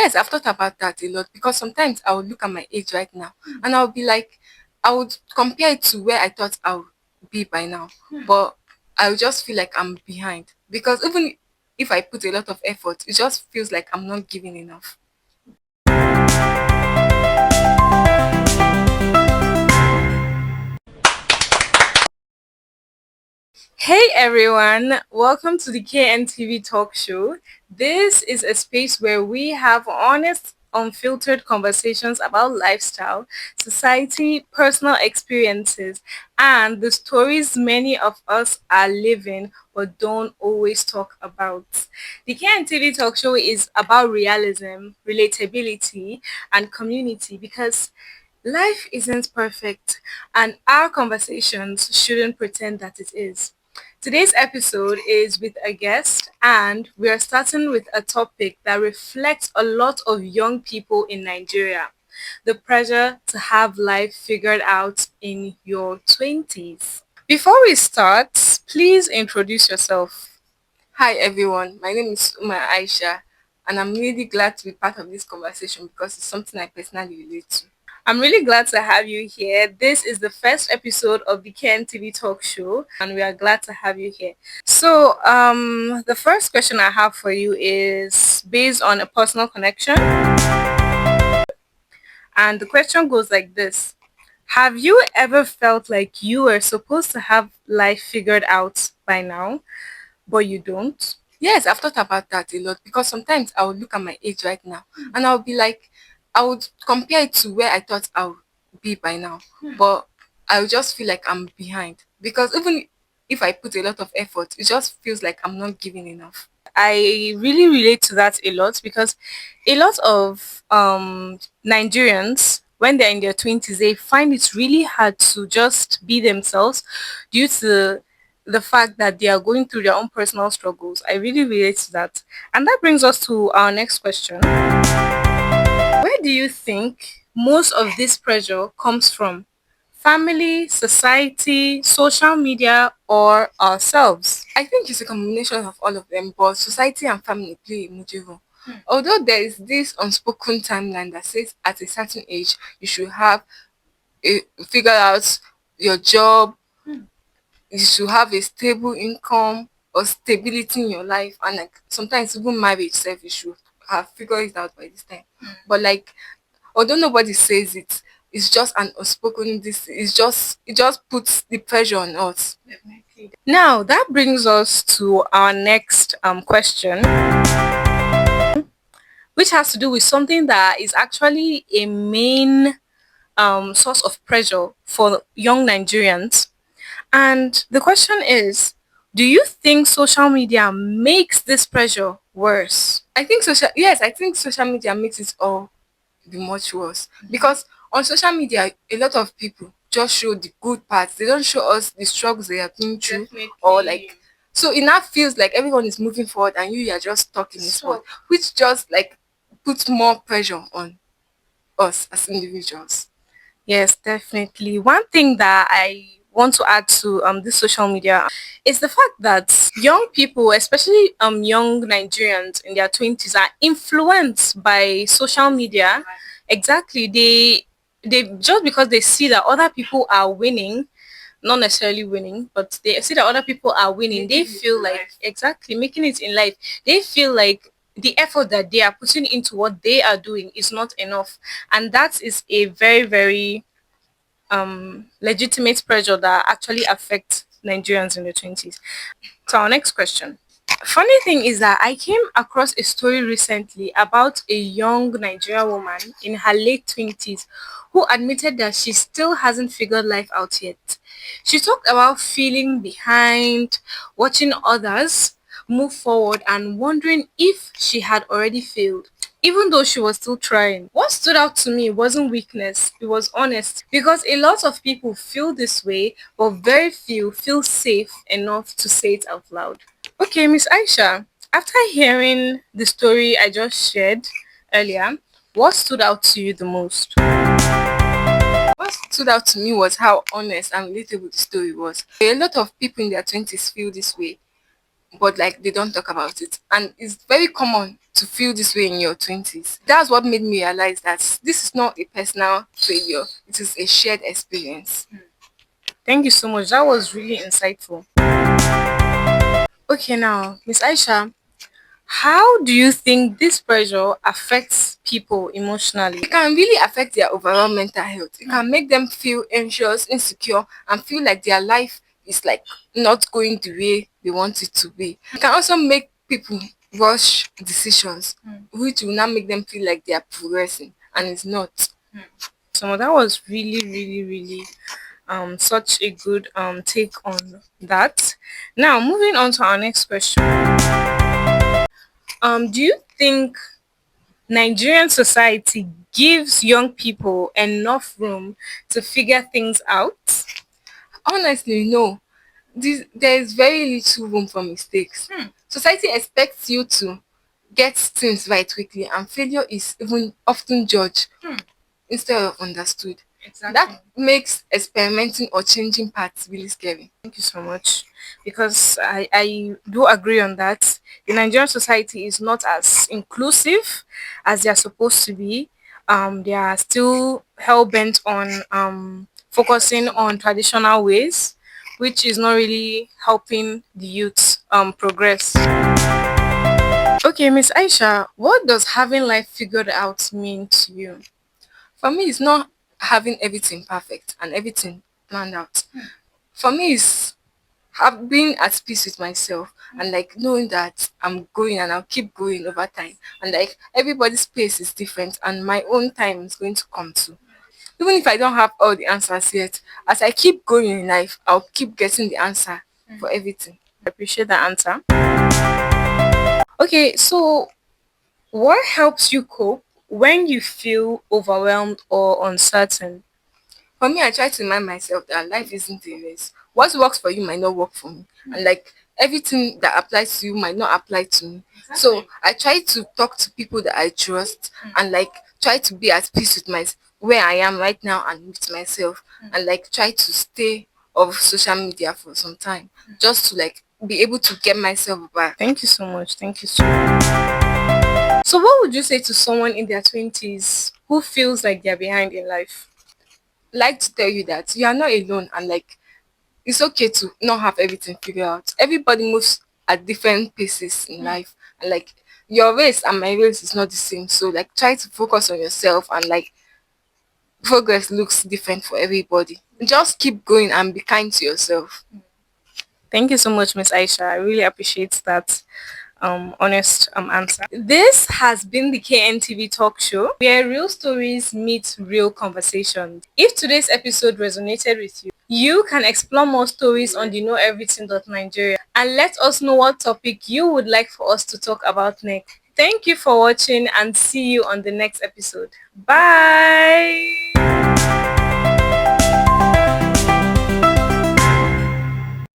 Yes, I've thought about that a lot because sometimes I would look at my age right now and I'll be like, I would compare it to where I thought I would be by now, but I would just feel like I'm behind because even if I put a lot of effort, it just feels like I'm not giving enough. Hey everyone, welcome to the KNTV Talk Show. This is a space where we have honest, unfiltered conversations about lifestyle, society, personal experiences, and the stories many of us are living but don't always talk about. The KNTV Talk Show is about realism, relatability, and community because life isn't perfect and our conversations shouldn't pretend that it is. Today's episode is with a guest, and we are starting with a topic that reflects a lot of young people in Nigeria: the pressure to have life figured out in your 20s. Before we start, please introduce yourself. Hi everyone, my name is Aisha, and I'm really glad to be part of this conversation because it's something I personally relate to. I'm really glad to have you here. This is the first episode of the KNTV Talk Show, and we are glad to have you here. So, the first question I have for you is based on a personal connection, and the question goes like this: have you ever felt like you were supposed to have life figured out by now, but you don't? Yes, I've thought about that a lot because sometimes I would look at my age right now and I'll be like, I would compare it to where I thought I would be by now, but I would just feel like I'm behind because even if I put a lot of effort, it just feels like I'm not giving enough. I really relate to that a lot because a lot of Nigerians, when they're in their 20s, they find it really hard to just be themselves due to the fact that they are going through their own personal struggles. I really relate to that. And that brings us to our next question. Where do you think most of this pressure comes from? Family, society, social media, or ourselves? I think it's a combination of all of them, but society and family play a major role. Although there is this unspoken timeline that says at a certain age you should have figure out your job, you should have a stable income or stability in your life, and like sometimes even marriage self you should have figured it out by this time. But like although nobody says it, it's just an unspoken this it just puts the pressure on us. Now that brings us to our next question, which has to do with something that is actually a main source of pressure for young Nigerians. And the question is, do you think social media makes this pressure worse? I think social media makes it all be much worse because on social media a lot of people just show the good parts. They don't show us the struggles they have been through or like so it now feels like everyone is moving forward and you are just talking this one, which just like puts more pressure on us as individuals. Yes, definitely. One thing that I want to add to this social media is the fact that young people, especially young Nigerians in their 20s, are influenced by social media. Exactly. They just because they see that other people are winning, not necessarily winning, but they see that other people are winning, they feel like exactly making it in life. They feel like the effort that they are putting into what they are doing is not enough, and that is a very very legitimate pressure that actually affects Nigerians in the 20s. So our next question. Funny thing is that I came across a story recently about a young Nigerian woman in her late 20s who admitted that she still hasn't figured life out yet. She talked about feeling behind, watching others move forward, and wondering if she had already failed, even though she was still trying. What stood out to me wasn't weakness, it was honesty. Because a lot of people feel this way, but very few feel safe enough to say it out loud. Okay, Miss Aisha, after hearing the story I just shared earlier, what stood out to you the most? What stood out to me was how honest and relatable the story was. A lot of people in their 20s feel this way. but like they don't talk about it. And it's very common to feel this way in your 20s. That's what made me realize that this is not a personal failure, it is a shared experience. Thank you so much. That was really insightful. Okay, now, Miss Aisha, how do you think this pressure affects people emotionally? It can really affect their overall mental health. It can make them feel anxious, insecure, and feel like their life is like not going the way they want it to be. It can also make people rush decisions, which will not make them feel like they are progressing, and it's not. So that was really, really, really such a good take on that. Now moving on to our next question. Do you think Nigerian society gives young people enough room to figure things out? Honestly, no. There is very little room for mistakes. Society expects you to get things right quickly, and failure is even often judged instead of understood. Exactly. That makes experimenting or changing paths really scary. Thank you so much. Because I do agree on that. The Nigerian society is not as inclusive as they are supposed to be. They are still hell bent on focusing on traditional ways, which is not really helping the youth progress. Okay, Miss Aisha, what does having life figured out mean to you? For me, it's not having everything perfect and everything planned out. For me, it's have being at peace with myself and like knowing that I'm going and I'll keep going over time. And like everybody's pace is different and my own time is going to come too. Even if I don't have all the answers yet, as I keep going in life, I'll keep getting the answer for everything. I appreciate that answer. Okay, so what helps you cope when you feel overwhelmed or uncertain? For me, I try to remind myself that life isn't a race. What works for you might not work for me. And like everything that applies to you might not apply to me. So I try to talk to people that I trust and like try to be at peace with my where I am right now and with myself and like try to stay off social media for some time just to like be able to get myself back. Thank you so much. Thank you so much. So what would you say to someone in their 20s who feels like they're behind in life? Like to tell you that you are not alone and like it's okay to not have everything figured out. Everybody moves at different paces in life and like your race and my race is not the same. So like try to focus on yourself and like progress looks different for everybody. Just keep going and be kind to yourself. Thank you so much, Miss Aisha. I really appreciate that honest answer. This has been the KNTV Talk Show, where real stories meet real conversations. If today's episode resonated with you, you can explore more stories on the Nigeria and let us know what topic you would like for us to talk about next. Thank you for watching and see you on the next episode. Bye.